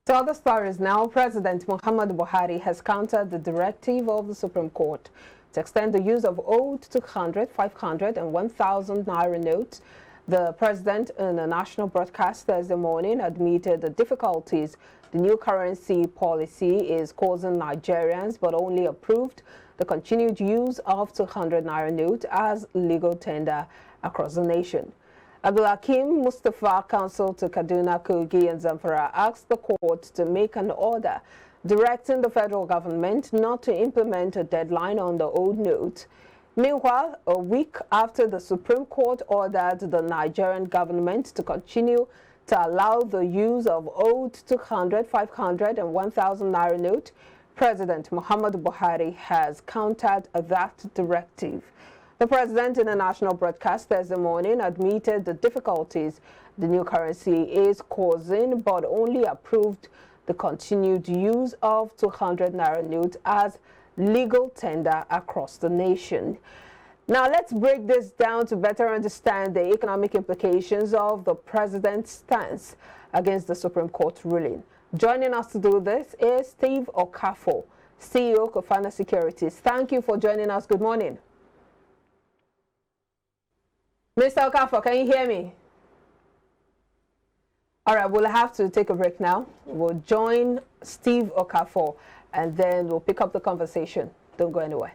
To other stories now, President Muhammadu Buhari has countered the directive of the Supreme Court to extend the use of old 200, 500 and 1,000 naira notes. The president, in a national broadcast Thursday morning, admitted the difficulties the new currency policy is causing Nigerians, but only approved the continued use of 200 naira note as legal tender across the nation. Abdulhakeem Mustafa, counsel to Kaduna, Kogi and Zamfara, asked the court to make an order directing the federal government not to implement a deadline on the old note. Meanwhile, a week after the Supreme Court ordered the Nigerian government to continue to allow the use of old 200, 500 and 1,000 naira note, President Muhammadu Buhari has countered that directive. The president, in a national broadcast Thursday morning, admitted the difficulties the new currency is causing, but only approved the continued use of 200 naira notes as legal tender across the nation. Now, let's break this down to better understand the economic implications of the president's stance against the Supreme Court ruling. Joining us to do this is Steve Okafor, CEO, Kofana Securities. Thank you for joining us. Good morning. Mr. Okafor, can you hear me? All right, we'll have to take a break now. We'll join Steve Okafor, and then we'll pick up the conversation. Don't go anywhere.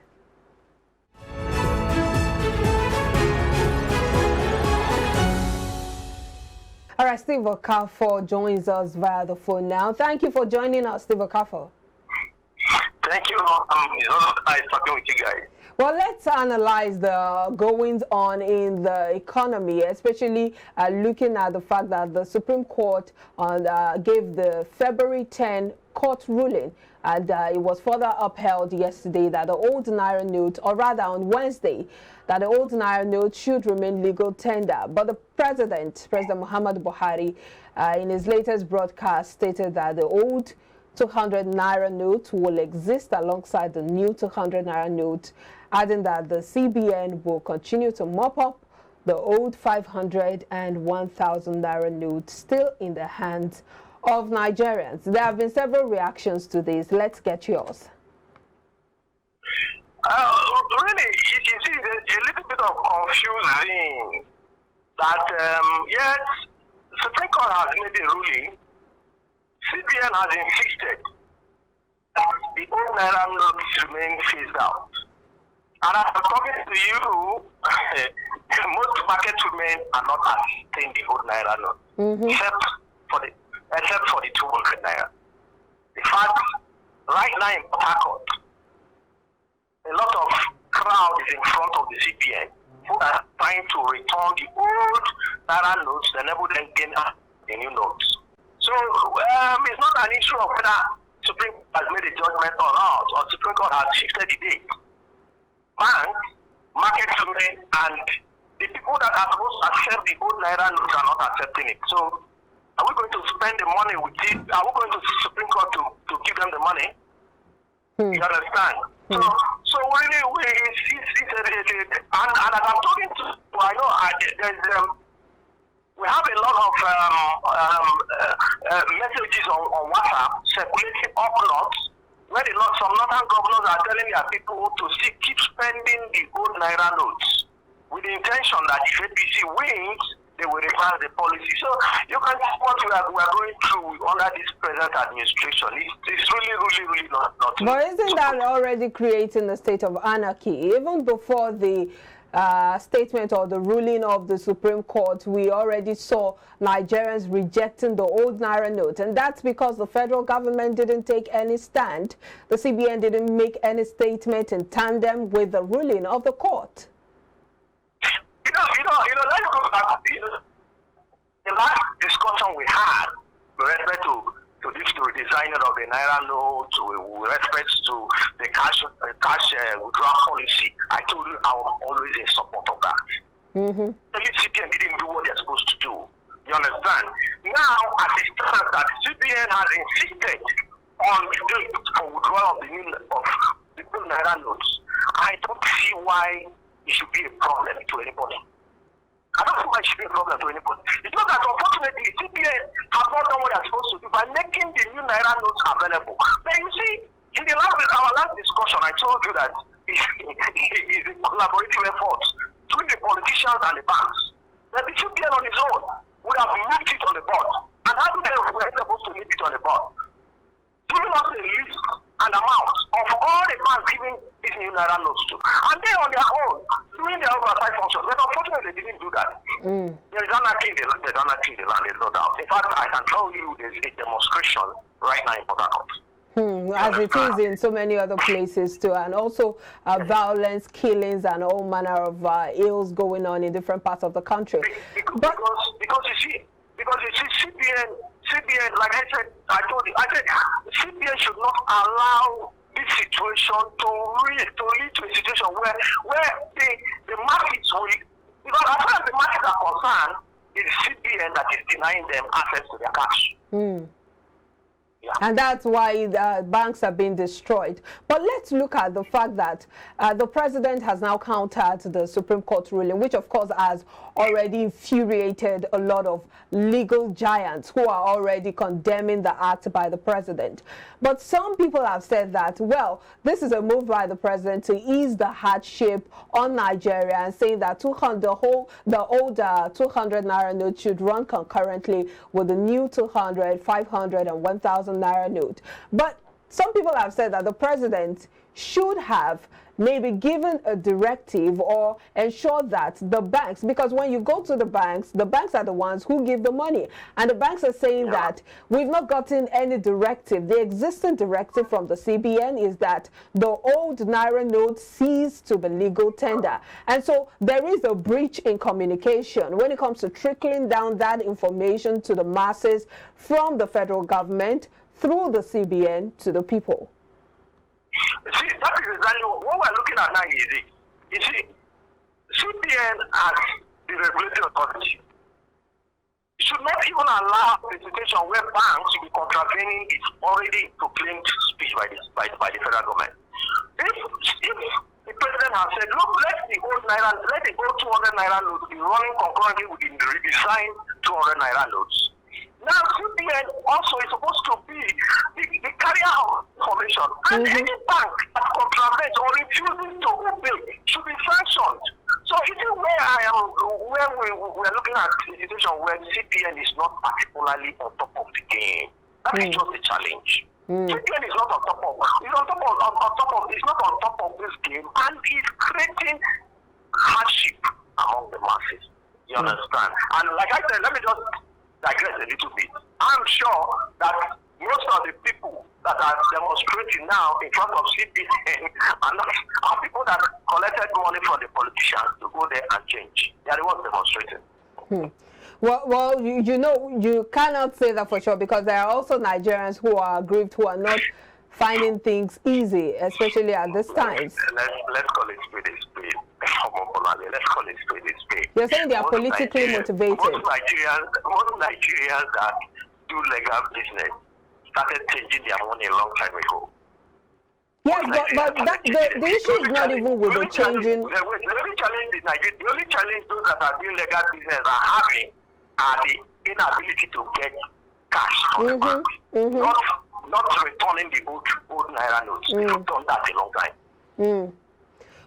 All right, Steve Okafor joins us via the phone now. Thank you for joining us, Steve Okafor. Thank you. It's also nice talking with you guys. Well, let's analyze the goings on in the economy, especially looking at the fact that the Supreme Court gave the February 10 court ruling, and it was further upheld yesterday that the old naira note, or rather on Wednesday, that the old naira note should remain legal tender. But the President Muhammadu Buhari, in his latest broadcast, stated that the old 200 naira note will exist alongside the new 200 naira note, adding that the CBN will continue to mop up the old 500 and 1,000 naira notes still in the hands of Nigerians. There have been several reactions to this. Let's get yours. Really, it is a little bit of confusing that, yes, the Supreme Court has made a ruling. CBN has insisted that the old naira notes remain phased out. And I'm talking to you, most market women are not accepting the old naira note, except for the 200 naira. In fact, right now in Port Harcourt, a lot of crowd is in front of the CBN who are trying to return the old naira notes, the never then gain the new notes. So it's not an issue of whether Supreme Court has made a judgment or not, or Supreme Court has shifted the date. Banks, market women, and the people that are supposed to accept the old naira notes are not accepting it. So are we going to spend the money with it? Are we going to see Supreme Court to give them the money? You understand? So really, and as I'm talking to, I know there's we have a lot of messages on WhatsApp circulating up north, where some northern governors are telling their people to keep spending the old naira notes with the intention that if APC wins, they will reverse the policy. So you can see what we are going through under this present administration. It's really not. But isn't that already creating a state of anarchy? Even before the statement or the ruling of the Supreme Court, we already saw Nigerians rejecting the old naira note, and that's because the federal government didn't take any stand. The CBN didn't make any statement in tandem with the ruling of the court. Let's go back. The last discussion we had with respect to this redesigning of the naira note, with respect to the cash withdrawal policy, I told you I was always in support of that. The CBN didn't do what they're supposed to do. You understand? Now, as it stands, that the CBN has insisted on the withdrawal of the new naira notes, I don't see why it should be a problem to anybody. I don't think it should be a problem to anybody. It's not that, unfortunately, CBN have not done what they're supposed to do by making the new naira notes available. But you see, in our last discussion, I told you that it's a collaborative effort between the politicians and the banks. That the CBN on its own would have moved it on the board. And how do they were supposed to leave it on the board? Giving us a list and amount of all the banks giving these new naira notes to. And they on their own, doing their oversight function. But unfortunately, they didn't do that. There is anarchy in the land, there's no doubt. In fact, I can tell you there's a demonstration right now in Port Harcourt. As it is in so many other places too, and also violence, killings, and all manner of ills going on in different parts of the country. Because you see, CBN, like I said, CBN should not allow this situation to lead to a situation where the markets will, because as far as the markets are concerned, it's CBN that is denying them access to their cash. Yeah. And that's why the banks are being destroyed. But let's look at the fact that the president has now countered the Supreme Court ruling, which of course has already infuriated a lot of legal giants who are already condemning the act by the president. But some people have said that, well, this is a move by the president to ease the hardship on Nigeria, and saying that the old 200 naira note should run concurrently with the new 200, 500, and 1,000 naira note. But some people have said that the president should have maybe given a directive or ensure that the banks, because when you go to the banks are the ones who give the money, and the banks are saying that we've not gotten any directive. The existing directive from the CBN is that the old naira note cease to be legal tender, and so there is a breach in communication when it comes to trickling down that information to the masses from the federal government through the CBN to the people. See, that is exactly what we're looking at now. You see, CBN as the regulatory authority should not even allow a situation where banks will be contravening its already proclaimed speech by the federal government. If the president has said, look, let the old 200 naira notes be running concurrently with the redesigned 200 naira notes. Now, CBN also is supposed to be the carrier of information, and any bank that contravenes or refuses to obey should be sanctioned. So, it is where we're looking at a situation where CBN is not particularly on top of the game. That is just a challenge. CBN is not on top of. It's not on top of this game, and it's creating hardship among the masses. You understand? And like I said, let me just digress a little bit. I'm sure that most of the people that are demonstrating now in front of CBN are people that collected money from the politicians to go there and change. They are the ones demonstrating. Well, you know, you cannot say that for sure, because there are also Nigerians who are aggrieved, who are not finding things easy, especially at this time. Let's call it spade a spade. Let's call it spade a spade. You're saying they are politically motivated. Most Nigerians that do legal business started changing their money a long time ago. Yes, but the issue is not even with the changing. The only challenge those that are doing legal business are having are the inability to get cash from the bank. Not returning the old naira notes. They've done that a long time.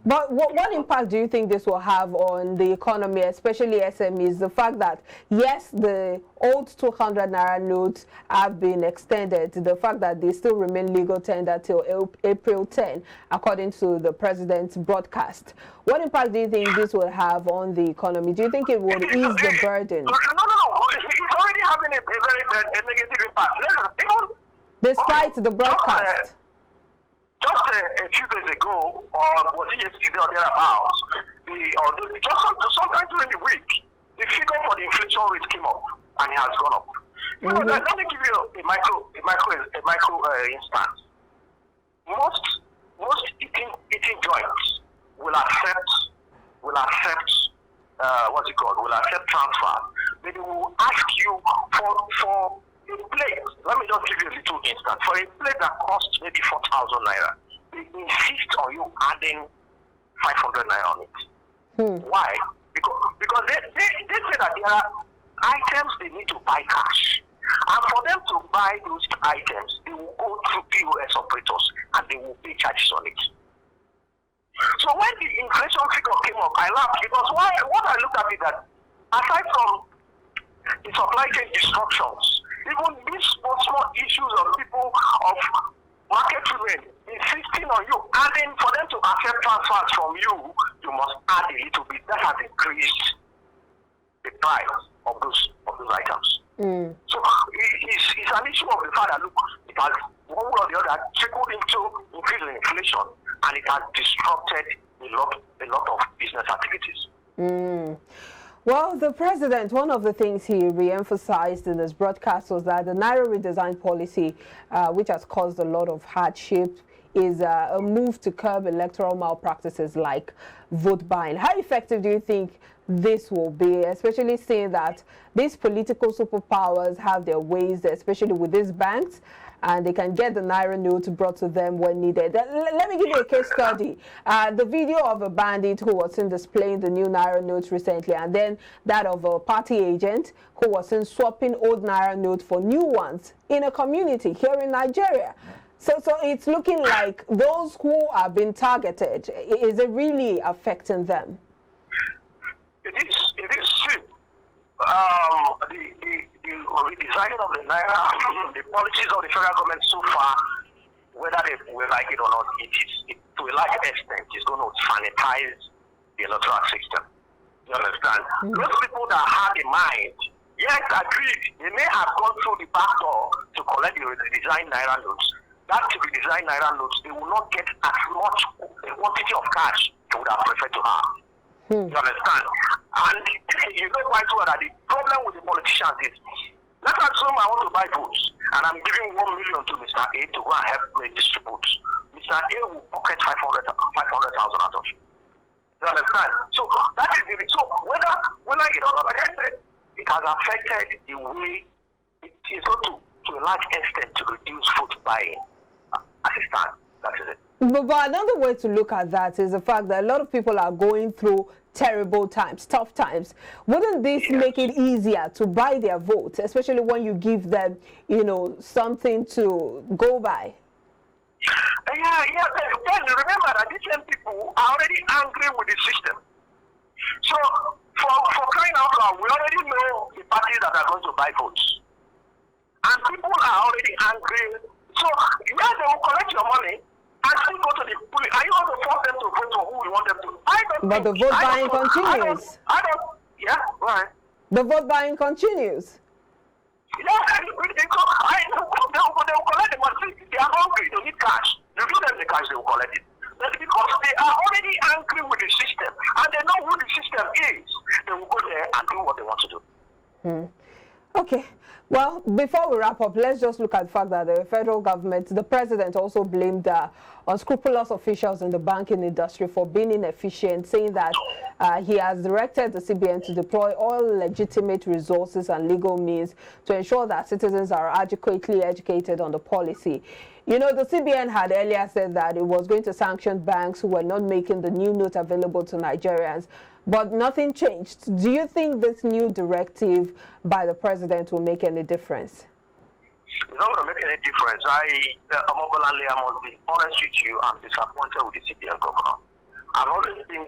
But what impact do you think this will have on the economy, especially SMEs? The fact that, yes, the old 200 naira notes have been extended, the fact that they still remain legal tender till April 10, according to the president's broadcast. What impact do you think this will have on the economy? Do you think it will ease the burden? No. It's already having a very negative impact. Despite the broadcast. Just a few days ago, or was it yesterday or thereabouts, sometime during the week, the figure for the inflation rate came up, and it has gone up. Let me give you a micro instance. Most eating joints will accept transfer. They will ask you for a plate. Let me just give you a little instance. For a plate that costs maybe 4,000 naira, they insist on you adding 500 naira on it. Why? Because they say that there are items they need to buy cash. And for them to buy those items, they will go through POS operators and they will pay charges on it. So when the inflation figure came up, I laughed because what I looked at is that aside from the supply chain disruptions, even these small issues of people of market women insisting on you, adding for them to accept transfers from you, you must add a little bit. That has increased the price of those items. So it's an issue of the fact that look, it has one way or the other trickled into increasing inflation, and it has disrupted a lot of business activities. Well, the president, one of the things he re-emphasized in his broadcast was that the naira redesign policy, which has caused a lot of hardship, is a move to curb electoral malpractices like vote buying. How effective do you think this will be, especially seeing that these political superpowers have their ways, especially with these banks, and they can get the naira note brought to them when needed? Let me give you a case study. The video of a bandit who was seen displaying the new naira notes recently, and then that of a party agent who was seen swapping old naira notes for new ones in a community here in Nigeria. So it's looking like those who are being targeted, is it really affecting them? It is true. The redesigning of the naira, the policies of the federal government so far, whether they will like it or not, it to a large extent is going to sanitize the electoral system. You understand? Those people that have in mind, yes, agreed, they may have gone through the back door to collect the redesigned naira notes. That redesigned naira notes, they will not get as much quantity of cash they would have preferred to have. You understand? And you know quite well that the problem with the politicians is, let's assume I want to buy votes and I'm giving 1 million to Mr. A to go and help me distribute. Mr. A will pocket 500,000 out of it. You understand? So that is the so whether you know, like I said, it has affected the way it is going to a large extent to reduce vote buying as it stands. That is it. But another way to look at that is the fact that a lot of people are going through terrible times, tough times. Wouldn't this make it easier to buy their votes, especially when you give them, you know, something to go by? Yeah. Then remember that these same people are already angry with the system. So for crying out loud, we already know the parties that are going to buy votes. And people are already angry. So yeah, they will collect your money and still go to the police. Are you going to force them to vote for who you want them to? But the vote buying continues. Yeah, right. The vote buying continues. Yeah, they will collect the money. They are hungry, they need cash. You give them the cash, they will collect it. But because they are already angry with the system and they know who the system is, they will go there and do what they want to do. Okay. Well, before we wrap up, let's just look at the fact that the federal government, the president also blamed unscrupulous officials in the banking industry for being inefficient, saying that he has directed the CBN to deploy all legitimate resources and legal means to ensure that citizens are adequately educated on the policy. You know, the CBN had earlier said that it was going to sanction banks who were not making the new note available to Nigerians, but nothing changed. Do you think this new directive by the president will make any difference? It's not going to make any difference. I must be honest with you. I'm disappointed with the CBN governor. I've always been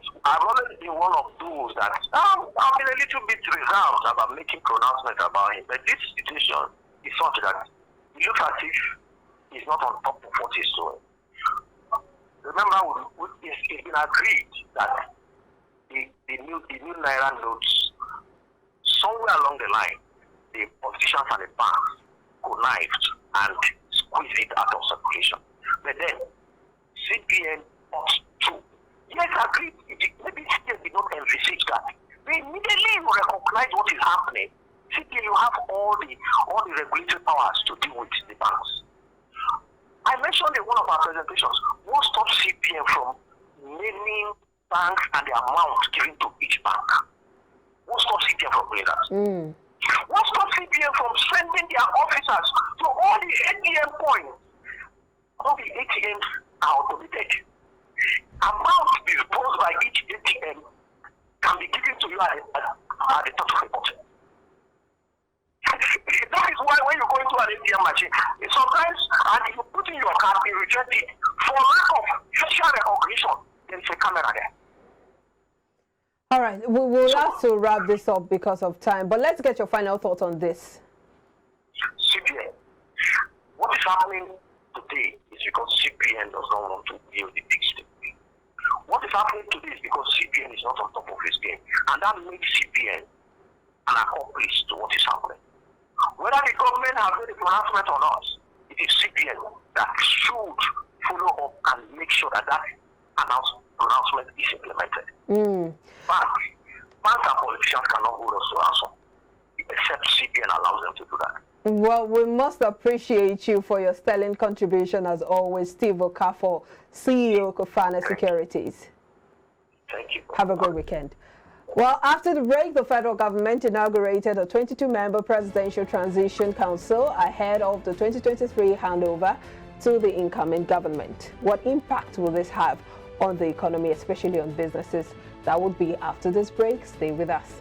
one of those that I've been a little bit reserved about making pronouncements about him. But this situation is such that it looks as if he's not on top of what he's doing. Remember, it's been agreed that the new naira notes, somewhere along the line, the politicians and the banks connived and squeezed it out of circulation. But then, CBN ought to, yes, agreed, maybe CBN did not envisage that. They immediately recognize what is happening. CBN, you have all the regulatory powers to deal with the banks. I mentioned in one of our presentations, what stops CBN from naming banks and the amount given to each bank? What stops CBN from doing that? What stops CBN from sending their officers to all the ATM points? All the ATMs are automated. Amount disposed by each ATM can be given to you at the touch of a button. That is why when you go into an ATM machine, sometimes, and if you put in your card, you reject it for lack of facial recognition. There is a camera there. All right, we will have to wrap this up because of time, but let's get your final thoughts on this. CBN. What is happening today is because CBN does not want to deal with the big state. What is happening today is because CBN is not on top of his game, and that makes CBN an accomplice to what is happening. Whether the government has made a pronouncement or not, it is CBN that should follow up and make sure that that pronouncement is implemented. Banks and politicians cannot hold us to ransom, except CBN allows them to do that. Well, we must appreciate you for your sterling contribution as always, Steve Okafor, CEO Kofana Securities. Thank you. Have a great weekend. Well, after the break, the federal government inaugurated a 22-member Presidential Transition Council ahead of the 2023 handover to the incoming government. What impact will this have on the economy, especially on businesses? That would be after this break. Stay with us.